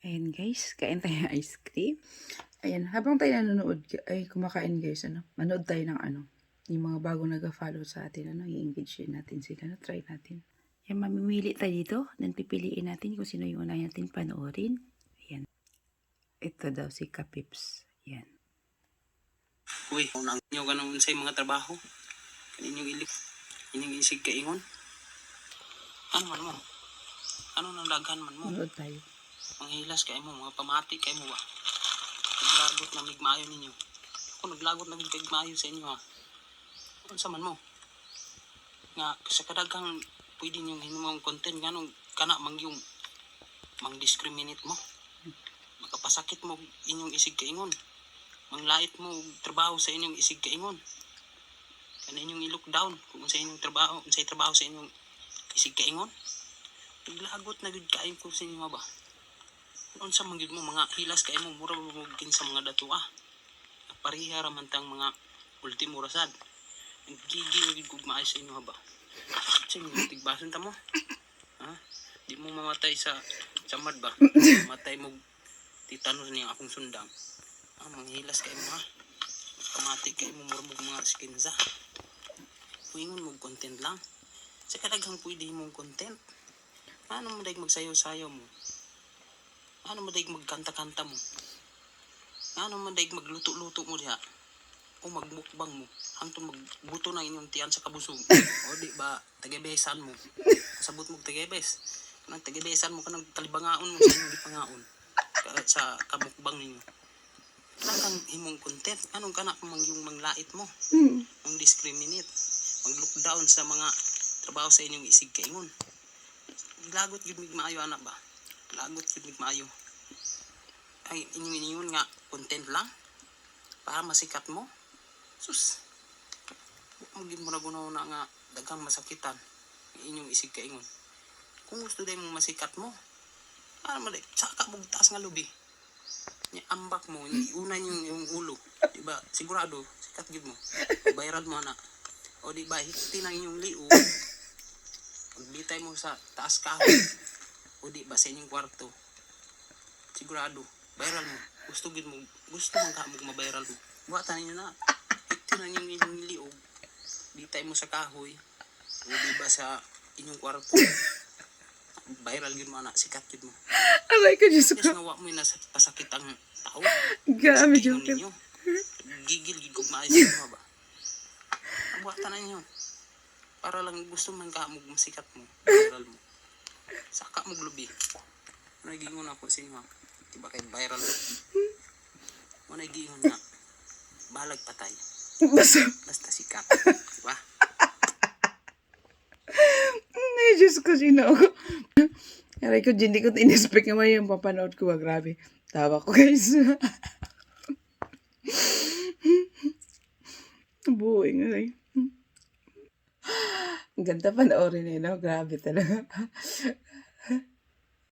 Ayan guys, kain tayo ng ice cream. Ayan, habang tayo nanonood, ay kumakain guys, manood tayo ng yung mga bagong nag-follow sa atin, i-engage natin sila, try natin. Ayan, mamimili tayo dito, then pipiliin natin kung sino yung una natin panoorin. Ayan, ito daw si Kapips. Ayan. Uy, unang nyo ka naman sa mga trabaho. Kaninyong ilik, inyong isig kaingon. Ano man mo? Ano nang daghan man mo? Manood tayo. Manghilas kayo mo, mga pamati kayo mo ba? Naglagot na migmayo ninyo. Ako naglagot na migmayo sa inyo ha. Ano sa man mo? Nga, sa kadagang pwede nyo hinumang content, ganong kana mang yung mang-discriminate mo. Makapasakit mo inyong isig kaingon. Manglait mo trabaho sa inyong isig kaingon. Kana inyong i-look down kung sa inyong trabaho, kung sa trabaho sa inyong isig kaingon. Naglagot na gud kain ko sa inyo ba? Noon sa manggid mo mga hilas kay mo mura mugkin sa mga datua. Pareha ra man tang mga ultimo rasad. Nagigil gid kog maay sa inyo ba? Sa inyo tigbason ta mo. Ha? Di mo mamatay sa samad ba? Matay mo titanos niya akong sundang. Mga hilas kay mo ha. Kamati kay mo mura mong mga skinza. Kuingon mo content lang. Sa kadaghang pwede mong content. Ano mo daig magsayaw-sayaw mo? Ano mo daig magkanta-kanta mo? Ano mo daig magluto-luto mo diha? O magmukbang mo? Hangtong magbuto na inyong tiyan sa kabusog. O di ba, tagibesan mo? Kasabot mo tagibes. Kanang tagibesan mo, kanang kalibangaon mo sa inyong gipangaon. Sa kamukbang ninyo. Kanang himong content. Anong kanak mang yung manglait mo? Mang discriminate. Mag-look down sa mga trabaho sa inyong isig kaingon. Lagot yun maayo anak ba? Lagot yun maayo. Ay, inyong nga content lang para masikat mo. Sus. Magin mo na gunaw na nga dagang masakitan inyong isig kaingon. Kung gusto din mo masikat mo, ano mo din, saka bugtas nga lubi. Ambak mo, una yung ulo. Diba? Sigurado, sikat gid mo. Viral mo na. O diba, hikti na inyong liu. Pagbitay mo sa taas kahoy, o di ba sa inyong kwarto, sigurado, viral mo. Gusto mong kamog mabiral mo. Buhatan ninyo na. Ito na inyong liog. Bitay mo sa kahoy, o di ba sa inyong kwarto. Viral yun mo na, sikat yun mo. Alay ko, Diyos Yes, ko. nawa mo yung nasa pasakit ang tao. Grabe, Sa Diyos ko. Gigil maayos mo ba? Buhatan na ninyo. Para lang gusto man ka mo masikat mo, viral mo. Saka mo glubi. Nagigingon ako sa inyo. Diba kay viral mo? Nagigingon nga. Balag patay. Basta sikat. Diba? Ay, Diyos ko, sino ako. Aray ko, hindi ko in-expect naman yung papanood ko. Grabe. Tawa ko, guys. Buing, aray. Ang ganda panoorin eh, no? Grabe talaga.